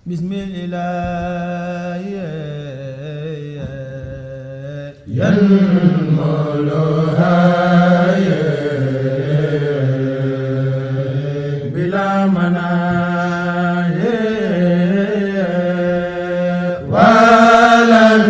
bismillah bila manaaye walam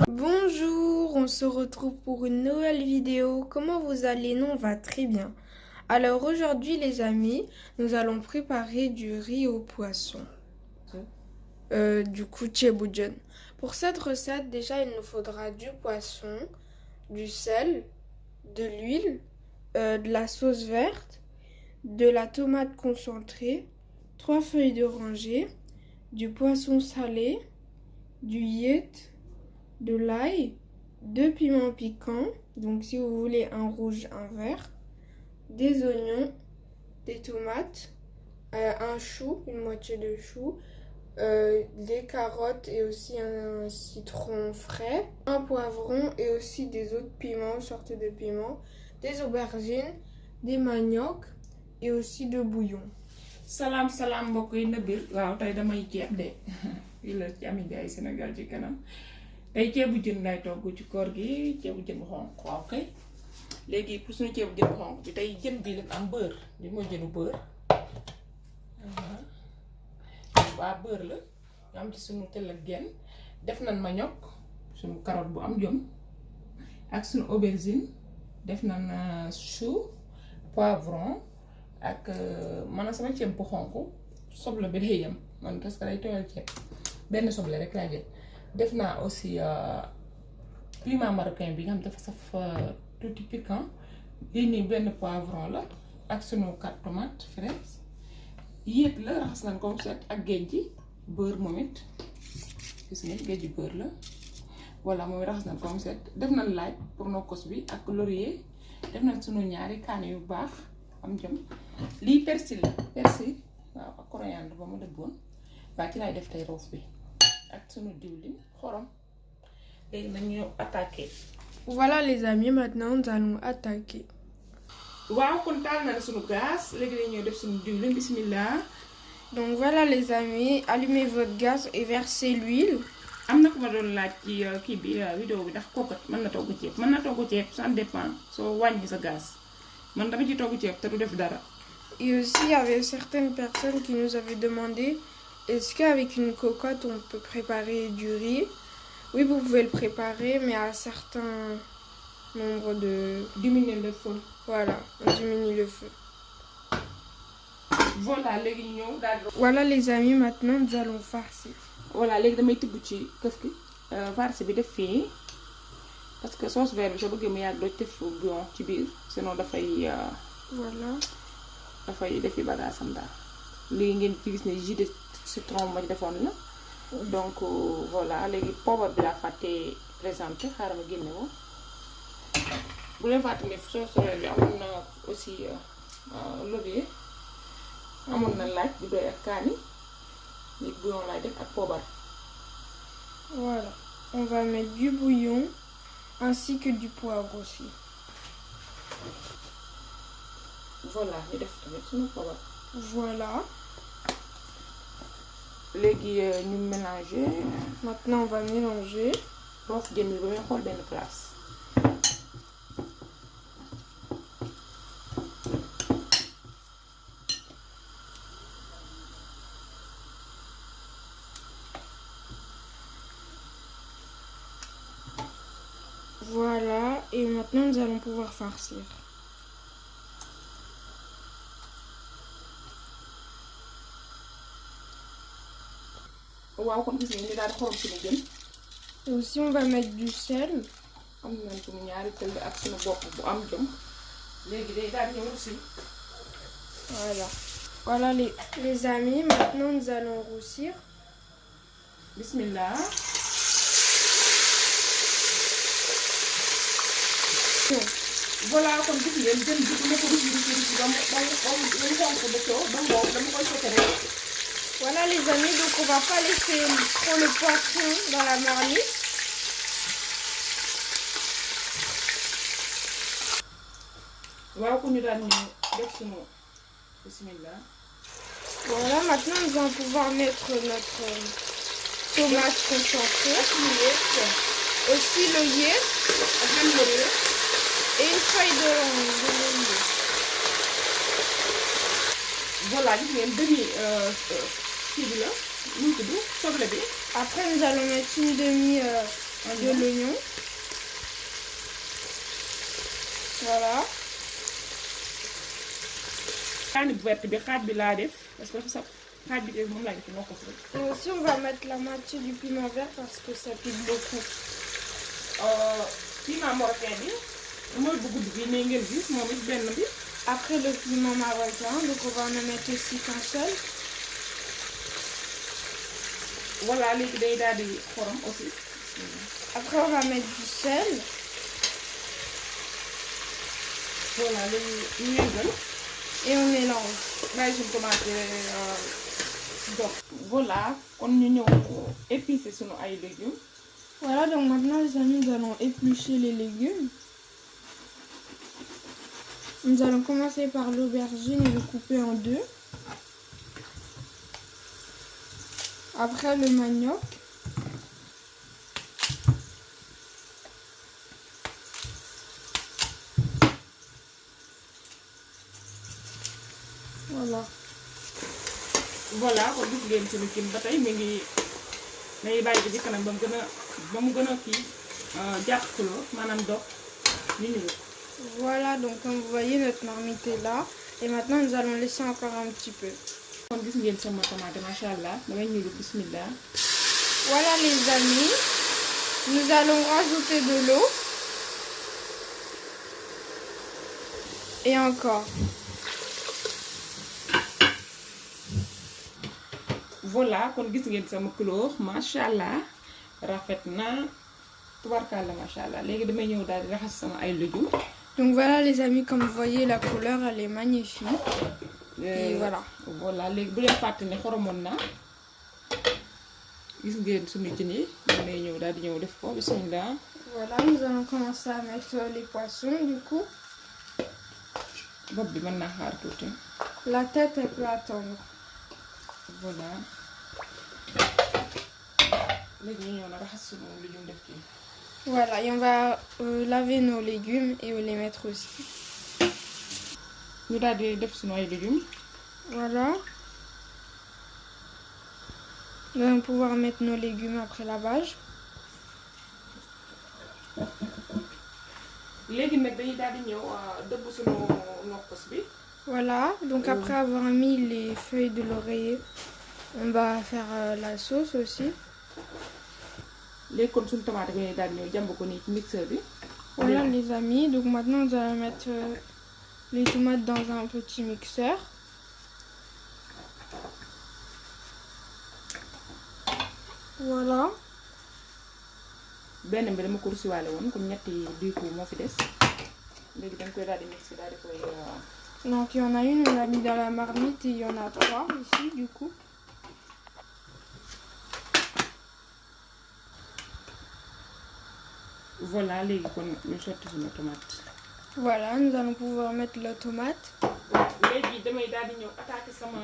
Bonjour, on se retrouve pour une nouvelle vidéo. Comment vous allez? Nous, on va très bien. Alors aujourd'hui les amis, nous allons préparer du riz au poisson. Du coup, cebujen. Pour cette recette, déjà il nous faudra du poisson, du sel, de l'huile, de la sauce verte, de la tomate concentrée, 3 feuilles d'oranger, du poisson salé, du yet, de l'ail, 2 piments piquants, donc si vous voulez un rouge, un vert, des oignons, des tomates, un chou, une moitié de chou, des carottes et aussi un citron frais, un poivron et aussi des autres piments, sortes de piments, des aubergines, des manioc et aussi de bouillon. Salam salam mbokk yi nëbbil waaw tey damay ceeb de fii la ci Ami Njaay Sénégal ci kanam tey ceebu jën lay togg ci koor gi ceebu jën bu xonq waaw kay léegi pour suñu ceebu jën bu xonq bi tey jën bi lañ am beurre li mooy jënu beurre waa beurre la ñu am ci suñu tel ak genn def nañ manioc suñu carotte bu am jom ak suñu aubergine def nañ chou poivron ak man sama ceeb bu xonq soble bi day yam man parce que day tooyal ceeb benn soble rek laa jël def naa aussi piment marocain bi nga xam dafa saf tuuti piquant lii nii benn poivron la ak sunu 4 tomates fraises yéet la raxas nañ ko set ak géej gi beurre moom it gis ngeen géej gi beurre la voilà moom raxas nañ ko set def nañ laaj pour nokkos bi ak laurier def nañ sunu ñaari kaane yu baax am jëm lii persil la persil waaw ak coriandre ba mu dëggoon waa ci laay def tey roof bi ak sunu diwlin xorom léegi nañu attaquer. Voilà les amis, maintenant nous allons attaquer. waaw kon taal na sunu gaz léegi dañuy def sunu diwlin bismillah. Donc voilà les amis, allumez votre gaz et versez l'huile. am na ko ma doon laaj ci kii bi vidéo bi ndax kookat mën na togg ceeb mën na togg ceeb ça dépend soo wàññi sa gaz man dama ci togg ceeb te du def dara. Et aussi, il y avait certaines personnes qui nous avaient demandé est-ce qu'avec une cocotte on peut préparer du riz? Oui, vous pouvez le préparer, mais à certains nombres de... Diminuer le feu. Voilà, on diminue le feu. Voilà, les guignons. Voilà les amis, maintenant nous allons farcir. Voilà, les damay tibb ci këf ki farce bi def fii parce que sauce verte bi soo bëggee mu yàgg doo def bouillon ci biir sinon dafay voilà. dafay defi bagaasam daal léegi ngeen ci gis ne jus de citron ma defoon la donc voilà léegi poobar bi laa fàtte présenté xaaral ma génne ko bu leen fàtte ne sauce verte bi amoon na aussi laurier amoon na laaj bu doy ak kaani léegi bouillon laay def ak poobar. Voilà, on va mettre du bouillon ainsi que du poivre aussi. Voilà, ñu def tamit suñu poobar. Voilà. Léegi ñu mélanger. Maintenant on va mélanger. roof jën bi ba muy xool benn place. Voilà, et maintenant nous allons pouvoir farcir. waaw kon gis ngeen ñu daal di xorom suñu jën. Et aussi on va mettre du sel. am nañ suñu ñaari sel ak suñu bopp bu am jëm. léegi day daal di ñëw aussi. Voilà. Voilà les amis, maintenant nous allons roussir. Bismillah. Voilà, comme gis ngeen jën bi dama ko rusi ba mu xonk ba coow ba mu wow dama koy sote rek. Voilà les amis, donc on va pas laisser trop le poisson dans la marmite. waaw ku ñu daan ñu def sunu bismillah. Voilà, maintenant nous allons pouvoir mettre notre tomate concentrée, aussi l'œillet et une feuille de laurier. Voilà, gis ngeen demi kii bi la nu mu tudd soble bi. Après nous allons mettre une demi de l'oignon. Voilà. kaani bu verte bi xaaj bi laa def parce que dafa saf xaaj bi moom laa def nokk rek. Et aussi on va mettre la moitié du piment vert parce que ça pique beaucoup. Piment marocain bi mooy bu gudd bi ne ngeen gis moom it benn bi. Après le piment marocain, donc on va en mettre aussi qu'un seul. Voilà, léegi day daal di xorom aussi. Après on va mettre du sel. Voilà, léegi ñu yëngal. Et on mélange. bàyyi suñu tomate dox. Voilà, kon ñu ñëw épicer suñu ay légumes. Voilà, donc maintenant les amis, nous allons éplucher les légumes. Nous allons commencer par l'aubergine et le couper en deux. Après le manioc. Voilà. Voilà, kon gis ngeen suñu kim ba tey mi ngi day bàyyi ko ci kanam ba mu gën a kii jàppaloo maanaam dox ñu ñëw. Voilà, donc comme vous voyez notre marmite est là. Et maintenant nous allons laisser encore un petit peu. kon gis ngeen sama tomate macha allah damay ñëw bismillah. Voilà les amis, nous allons rajouter de l'eau. Et encore. Voilà, kon gis ngeen sama couleur macha allah rafet na tubarkalla macha allah léegi damay ñëw daal di raxas sama ay légumes. Donc voilà les amis, comme vous voyez la couleur elle est magnifique. Et voilà. Voilà, léegi bu leen fàtte ne xoromoon na gis ngeen suñu jën yi damay ñëw daal di ñëw def ko bismillah. Voilà, nous allons commencer à mettre les poissons du coup. bopp bi mën naa xaar tuuti. La tête elle peut attendre. Voilà. léegi ñu ñëw na raxas suñu légumes def ci. Voilà, et on va laver nos légumes et les mettre aussi. ñu daal di def suñu ay légumes. Voilà. Nous allons pouvoir mettre nos légumes après lavage. léegi nag dañuy daal di ñëw dëbb suñu nokkos bi. Voilà, donc après avoir mis les feuilles de l'oreiller, on va faire la sauce aussi. léegi kon suñu tomate bi daal di ñëw jàmb ko nii ci mixeur bi. Voilà les amis, donc maintenant nous allons mettre les tomates dans un petit mixeur. Voilà. benn bi dama ko rusiwaale woon comme ñetti diiku moo fi des léegi dañ koy daal di mixé daal di koy. Donc il y en a une, on l'a mis dans la marmite et il y en a 3 ici du coup. Voilà, léegi kon ñu sotti suñu tomate. Voilà, nous allons pouvoir mettre la tomate. léegi damay daal di ñëw attaquer sama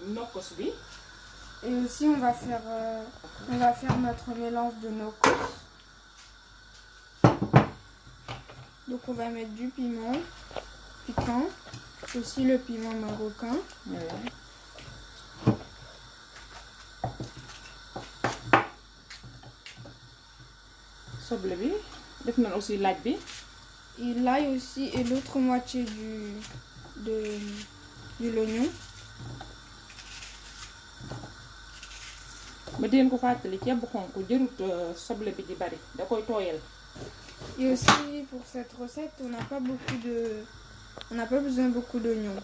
nokkos bi. Et aussi on va faire notre mélange de nos courses. Donc on va mettre du piment piquant, aussi le piment marocain. Ouais. soble bi def nañ aussi laaj bi. Et l'ail aussi et l'autre moitié de l'oignon. ma di leen ko fàttali ceeb bu xonk jërut soble bi di bari da koy tooyal. Et aussi pour cette recette on n'a pas besoin beaucoup d'oignons.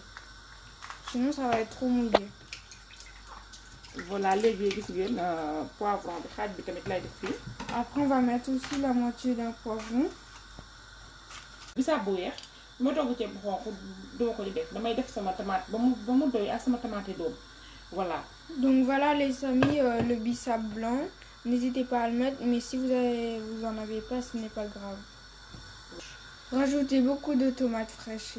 sinon ça va être trop mouillé. Voilà, léegi gis ngeen poivron bi xaaj bi tamit lay def fii. Après on va mettre aussi la moitié d'un poivron. Bisaab bu weex ma togg ceeb bu xonq duma ko di def damay def sama tomate ba mu doy ak sama tomate doom. Voilà. Donc voilà les amis, le bissap blanc. N'hésitez pas à le mettre, mais si vous en avez pas, ce n'est pas grave. Rajoutez beaucoup de tomates fraîches.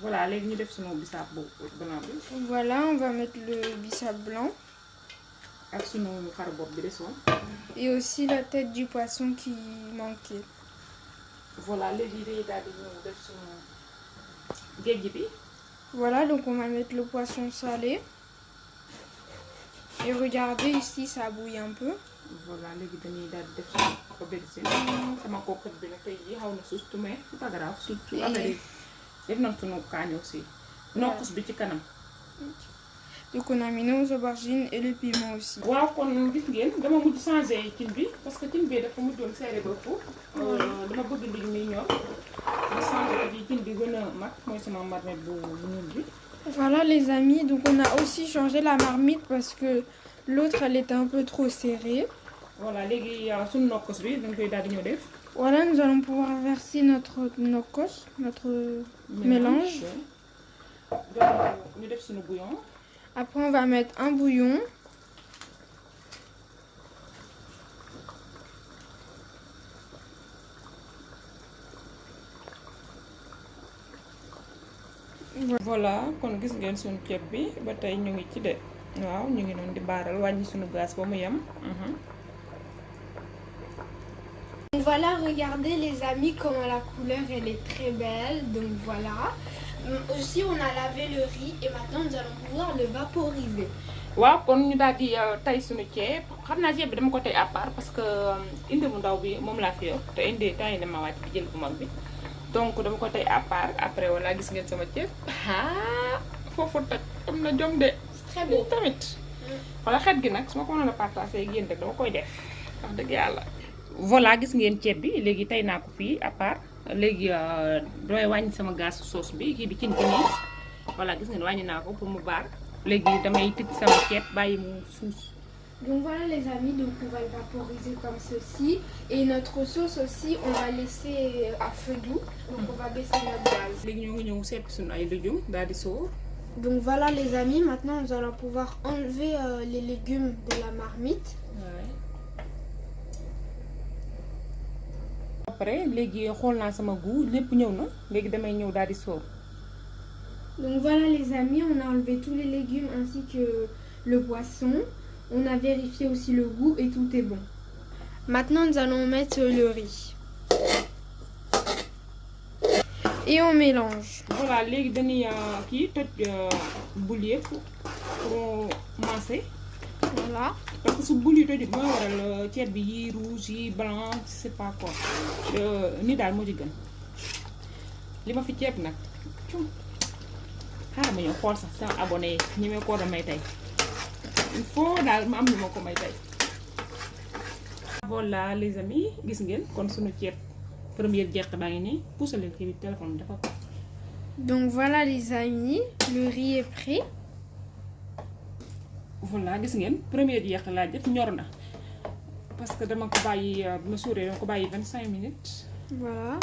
Voilà, léegi ñu def sunu bisaab bu blanc bi. Voilà, on va mettre le bissap blanc. Ak sunu xar bopp bi desoon. Et aussi la tête du poisson qui manquait. Voilà, léegi day daal di ñëw def sunu géej bi. Voilà, donc on va mettre le poisson salé. Et regardez ici, ça bouille un peu. Voilà, léegi dañuy daal di def sunu aubergine. Sama coquette bi nag tey jii xaw na suus mais c'est pas grave surtout affaire yi def nañ sunu kaani aussi. Nokkus bi ci kanam. Donc on a mis nos aubergines et le piment aussi. waaw kon gis ngeen dama mujj changé cin bi parce que cin bi dafa mujjoon serré ba foofu. dama bëgg mbir mi ñor. ma changé ko ci cin bi gën a mag mooy sama marmite bu ñuul bi. Voilà les amis, donc on a aussi changé la marmite parce que l'autre elle était un peu trop serrée. Voilà, léegi suñu nokkos bi dañ koy daal di ñëw def. Voilà, nous allons pouvoir verser notre nokkos, notre mélange. Donc ñu def suñu bouillon. Après on va mettre un bouillon. Voilà, kon gis ngeen suñu ceeb bi ba tey ñu ngi ci de waaw ñu ngi noonu di baaral wàññi suñu gaz ba mu yem. Donc voilà, regardez les amis comment la couleur elle est très belle. Donc voilà. Aussi on a lavé le riz et maintenant nous allons pouvoir le vaporiser. waaw kon ñu daal di tey suñu ceeb xam naa ceeb bi dama ko tey à part parce que indi bu ndaw bi moom laa fi yor te indi temps yi dama wàcc bi jël bu mag bi. Donc dama ko tey à part après voilà gis ngeen sama ceeb foofu toj am na jom de. Très beau tamit. wala xet gi nag su ma ko mënoon a partagé ak yéen rek dama koy def wax dëgg yàlla. Voilà gis ngeen ceeb bi léegi tey naa ko fii à part léegi dooy wàññi sama gaz sauce bi kii bi cin ki nii voilà gis ngeen wàññi naa ko pour mu baar léegi damay tëj sama ceeb bàyyi mu suus. Donc voilà les amis, donc on va le vaporiser comme ceci. Et notre sauce aussi, on va laisser à feu doux. Donc on va baisser notre gaz. léegi ñoo ngi ñëw sepp suñu ay lujum daal di sóor. Donc voilà les amis, maintenant nous allons pouvoir enlever les légumes de la marmite. Ouais. Après léegi xool naa sama goût lépp ñëw na léegi damay ñëw daal di sóor. Donc voilà les amis, on a enlevé tous les légumes ainsi que le poisson. On a vérifié aussi le goût et tout est bon. Maintenant nous allons mettre le riz. Et on mélange. Voilà léegi dañuy kii toj bul yëpp pour masser. Voilà. Parce que su bul yi tojut mooy waral ceeb bi yi rouge yi blanc c'est pas quoi ni daal moo ci gën li ma fi ceeb nag xaaral ma ñëw xool sax sama abonné yi ñi may ko may tey il faut daal ma am ñu ma ko may tey. Voilà les amis gis ngeen kon suñu ceeb première jeex baa ngi nii puusaleen kii bi téléphone bi dafa ko. Donc voilà les amis, le riz est prêt. Voilà gis ngeen première jeex laa def ñor na parce que dama ko bàyyi bi ma suuree dama ko bàyyi 25 minutes. Voilà.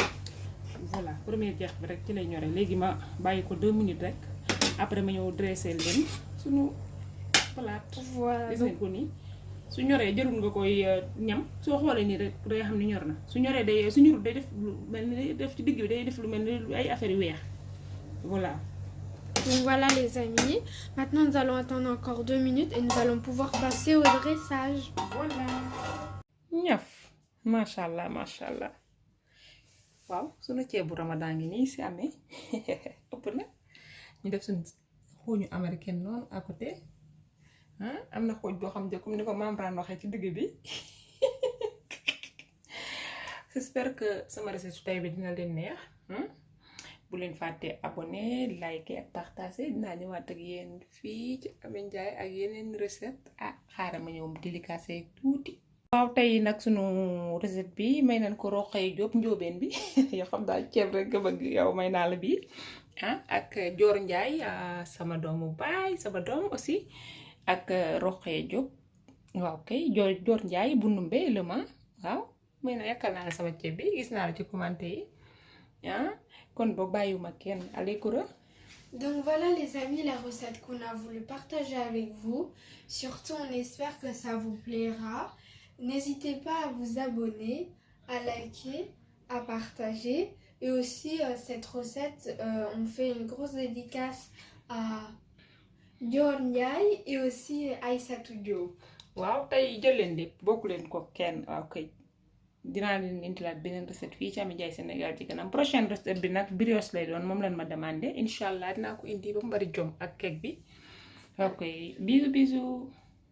Voilà première jeex bi rek ci lay ñoree léegi ma bàyyi ko 2 minutes rek après ma ñëw dressé leen suñu palaat. Voilà. Gis ngeen ko nii su ñoree jarul nga koy ñam soo xoolee nii rek day xam ni ñor na su ñoree day su ñorul day def lu mel ni day def ci digg bi day def lu mel ni ay affaire yu weex voilà. Donc voilà les amis, maintenant nous allons attendre encore 2 minutes et nous allons pouvoir passer au dressage. Voilà. ñaf macha allah macha allah waaw sunu ceebu ramadan ngi nii si amee ëpp na ñu def suñu xooñu américaine noonu à côté am na xooj boo xam ne comme ni ko membran waxee ci digg bi j'espère que sama recette tey bi dina leen neex. Bu leen fàtte abonné like ak partager dinaa ñëwaat ak yéen fii ci Amy Ndiaye ak yeneen recette xaaral ma ñëw délicaté tuuti. waaw tey nag sunu recette bi may nañ ko Roqay Jóob njóobeen bi yoo xam daal ceeb rek nga bëgg yow may naa la bii ah ak Dior Ndiaye sama doomu baay sama doom aussi ak Rokhaya Diop waaw kay Dior Ndiaye bu Ndumbe le ma waaw may na yaakaar naa la sama ceeb bi gis naa la ci commentaire yi kon boo bàyyiwuma kenn allez Koura. Donc voilà les amis, la recette qu'on a voulu partager avec vous. Surtout on espère que ça vous plaira. N'hésitez pas à vous abonner, à liker, à partager. Et aussi cette recette, on fait une grosse dédicace à Dior Ndiaye et aussi Aïssatou Diop. waaw tey jël leen lépp bokku leen ko kenn waaw kay dinaa leen indilaat beneen recette fii ci Amy Ndiaye Sénégal ci kanam prochaine recette bi nag brioche lay doon moom leen ma demandé incha allah dinaa ko indi ba mu bari jom ak cake bi ok bisous bisous.